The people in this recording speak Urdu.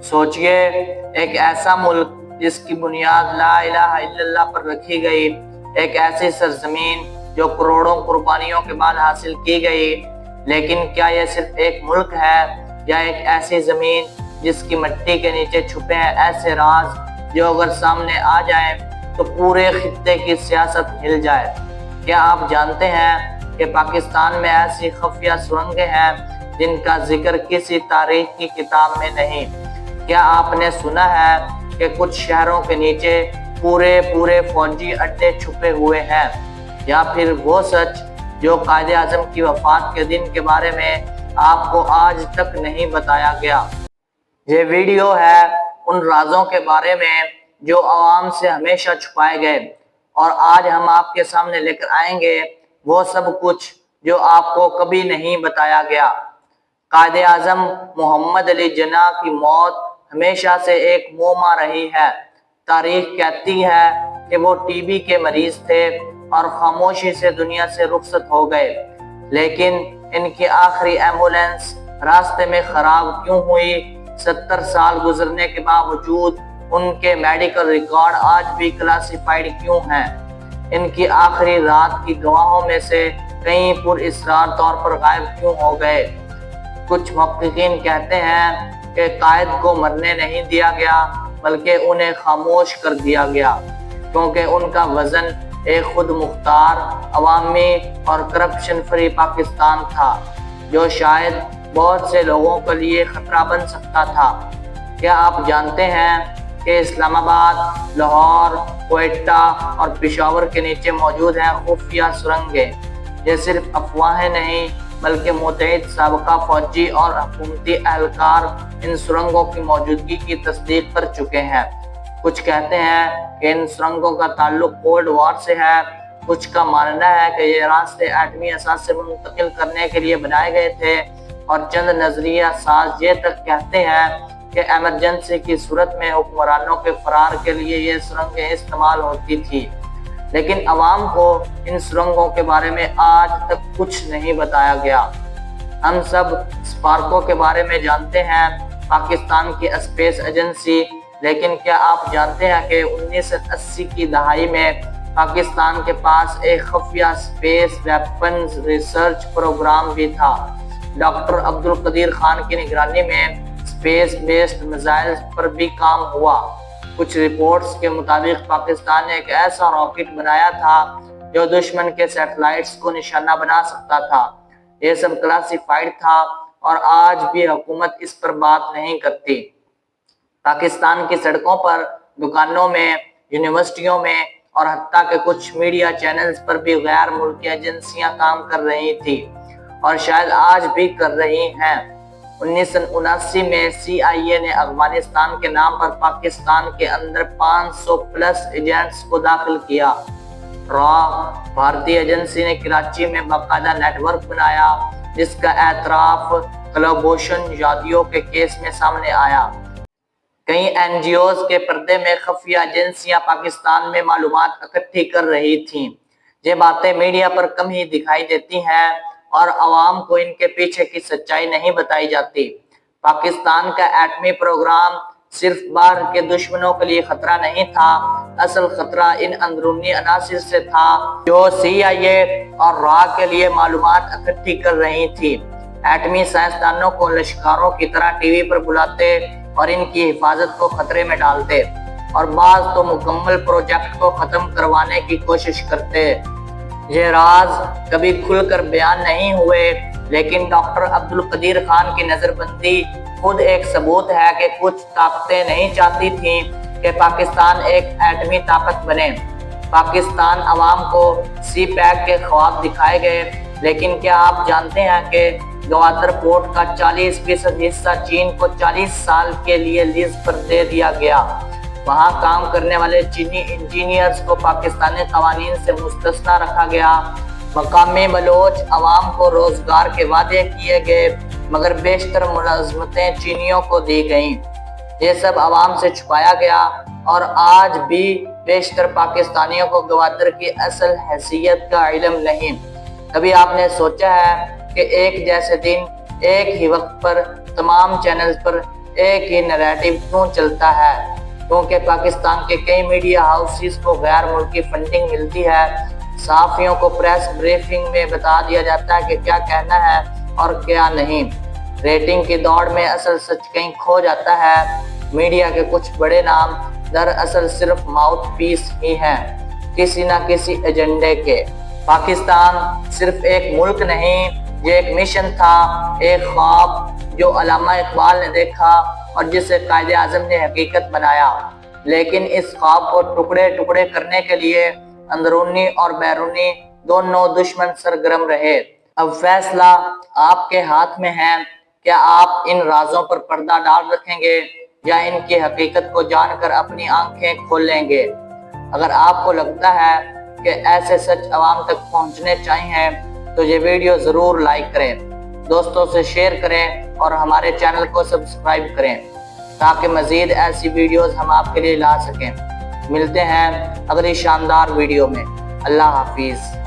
سوچئے، ایک ایسا ملک جس کی بنیاد لا الہ الا اللہ پر رکھی گئی، ایک ایسی سرزمین جو کروڑوں قربانیوں کے بعد حاصل کی گئی، لیکن کیا یہ صرف ایک ملک ہے یا ایک ایسی زمین جس کی مٹی کے نیچے چھپے ہیں ایسے راز جو اگر سامنے آ جائیں تو پورے خطے کی سیاست ہل جائے؟ کیا آپ جانتے ہیں کہ پاکستان میں ایسی خفیہ سرنگیں ہیں جن کا ذکر کسی تاریخ کی کتاب میں نہیں؟ کیا آپ نے سنا ہے کہ کچھ شہروں کے نیچے پورے فوجی اڈے چھپے ہوئے ہیں؟ یا پھر وہ سچ جو قائد اعظم کی وفات کے دن کے بارے میں آپ کو آج تک نہیں بتایا گیا؟ یہ ویڈیو ہے ان رازوں کے بارے میں جو عوام سے ہمیشہ چھپائے گئے، اور آج ہم آپ کے سامنے لے کر آئیں گے وہ سب کچھ جو آپ کو کبھی نہیں بتایا گیا۔ قائد اعظم محمد علی جناح کی موت ہمیشہ سے ایک معمہ رہی ہے۔ تاریخ کہتی ہے کہ وہ ٹی بی کے مریض تھے اور خاموشی سے دنیا سے رخصت ہو گئے، لیکن ان کی آخری ایمبولینس راستے میں خراب کیوں ہوئی؟ 70 سال گزرنے کے باوجود ان کے میڈیکل ریکارڈ آج بھی کلاسیفائیڈ کیوں ہیں؟ ان کی آخری رات کی گواہوں میں سے کئی پر اسرار طور پر غائب کیوں ہو گئے؟ کچھ محققین کہتے ہیں کہ قائد کو مرنے نہیں دیا گیا بلکہ انہیں خاموش کر دیا گیا، کیونکہ ان کا وژن ایک خود مختار، عوامی اور کرپشن فری پاکستان تھا جو شاید بہت سے لوگوں کے لیے خطرہ بن سکتا تھا۔ کیا آپ جانتے ہیں کہ اسلام آباد، لاہور، کوئٹہ اور پشاور کے نیچے موجود ہیں خفیہ سرنگیں؟ یہ صرف افواہیں نہیں بلکہ متعدد سابقہ فوجی اور حکومتی اہلکار ان سرنگوں کی موجودگی کی تصدیق کر چکے ہیں۔ کچھ کہتے ہیں کہ ان سرنگوں کا تعلق کولڈ وار سے ہے، کچھ کا ماننا ہے کہ یہ راستے ایٹمی اثاثے منتقل کرنے کے لیے بنائے گئے تھے، اور چند نظریہ ساز یہ تک کہتے ہیں کہ ایمرجنسی کی صورت میں حکمرانوں کے فرار کے لیے یہ سرنگیں استعمال ہوتی تھی۔ لیکن عوام کو ان سرنگوں کے بارے میں آج تک کچھ نہیں بتایا گیا۔ ہم سب اسپارکو کے بارے میں جانتے ہیں، پاکستان کی اسپیس ایجنسی، لیکن کیا آپ جانتے ہیں کہ 1980 کی دہائی میں پاکستان کے پاس ایک خفیہ اسپیس ویپنز ریسرچ پروگرام بھی تھا؟ ڈاکٹر عبدالقدیر خان کی نگرانی میں اسپیس بیسڈ میزائل پر بھی کام ہوا۔ کچھ رپورٹس کے مطابق پاکستان نے ایک ایسا راکٹ بنایا تھا جو دشمن کے سیٹلائٹس کو نشانہ بنا سکتا تھا۔ یہ سب کلاسیفائیڈ تھا اور آج بھی حکومت اس پر بات نہیں کرتی۔ پاکستان کی سڑکوں پر، دکانوں میں، یونیورسٹیوں میں اور حتیٰ کہ کچھ میڈیا چینلز پر بھی غیر ملکی ایجنسیاں کام کر رہی تھی اور شاید آج بھی کر رہی ہیں۔ 1979 میں سی آئی اے نے افغانستان کے نام پر پاکستان کے اندر 500 پلس ایجنٹس کو داخل کیا۔ بھارتی ایجنسی نے کراچی میں باقاعدہ نیٹ ورک بنایا جس کا اعتراف کلبھوشن جادیو کے کیس میں سامنے آیا۔ کئی این جی اوز کے پردے میں خفیہ ایجنسیاں پاکستان میں معلومات اکٹھی کر رہی تھیں۔ یہ باتیں میڈیا پر کم ہی دکھائی دیتی ہیں اور عوام کو ان کے پیچھے کی سچائی نہیں بتائی جاتی۔ پاکستان کا ایٹمی پروگرام صرف باہر کے دشمنوں کے لیے خطرہ نہیں تھا، اصل خطرہ ان اندرونی عناصر سے تھا جو سی آئی اے اور را کے لیے معلومات اکٹھی کر رہی تھی۔ ایٹمی سائنسدانوں کو لشکاروں کی طرح ٹی وی پر بلاتے اور ان کی حفاظت کو خطرے میں ڈالتے، اور بعض تو مکمل پروجیکٹ کو ختم کروانے کی کوشش کرتے۔ یہ راز کبھی کھل کر بیان نہیں ہوئے، لیکن ڈاکٹر عبدالقدیر خان کی نظر بندی خود ایک ثبوت ہے کہ کچھ طاقتیں نہیں چاہتی تھیں کہ پاکستان ایک ایٹمی طاقت بنے۔ پاکستان عوام کو سی پیک کے خواب دکھائے گئے، لیکن کیا آپ جانتے ہیں کہ گوادر پورٹ کا 40% حصہ چین کو 40 سال کے لیے لیز پر دے دیا گیا؟ وہاں کام کرنے والے چینی انجینئرز کو پاکستانی قوانین سے مستثنی رکھا گیا۔ مقامی بلوچ عوام کو روزگار کے وعدے کیے گئے مگر بیشتر ملازمتیں چینیوں کو دی گئیں۔ یہ سب عوام سے چھپایا گیا اور آج بھی بیشتر پاکستانیوں کو گوادر کی اصل حیثیت کا علم نہیں۔ کبھی آپ نے سوچا ہے کہ ایک جیسے دن، ایک ہی وقت پر تمام چینلز پر ایک ہی نریٹو کیوں چلتا ہے؟ کیونکہ پاکستان کے کئی میڈیا ہاؤسز کو غیر ملکی فنڈنگ ملتی ہے۔ صحافیوں کو پریس بریفنگ میں بتا دیا جاتا ہے کہ کیا کہنا ہے اور کیا نہیں۔ ریٹنگ کی دوڑ میں اصل سچ کہیں کھو جاتا ہے۔ میڈیا کے کچھ بڑے نام دراصل صرف ماؤتھ پیس ہی ہیں کسی نہ کسی ایجنڈے کے۔ پاکستان صرف ایک ملک نہیں، یہ ایک مشن تھا، ایک خواب جو علامہ اقبال نے دیکھا اور جسے قائد اعظم نے حقیقت بنایا۔ لیکن اس خواب کو ٹکڑے ٹکڑے کرنے کے لیے اندرونی اور بیرونی دونوں دشمن سرگرم رہے۔ اب فیصلہ آپ کے ہاتھ میں ہے، کیا آپ ان رازوں پر پردہ ڈال رکھیں گے یا ان کی حقیقت کو جان کر اپنی آنکھیں کھول لیں گے؟ اگر آپ کو لگتا ہے کہ ایسے سچ عوام تک پہنچنے چاہیے تو یہ ویڈیو ضرور لائک کریں، دوستوں سے شیئر کریں اور ہمارے چینل کو سبسکرائب کریں تاکہ مزید ایسی ویڈیوز ہم آپ کے لیے لا سکیں۔ ملتے ہیں اگلی شاندار ویڈیو میں۔ اللہ حافظ۔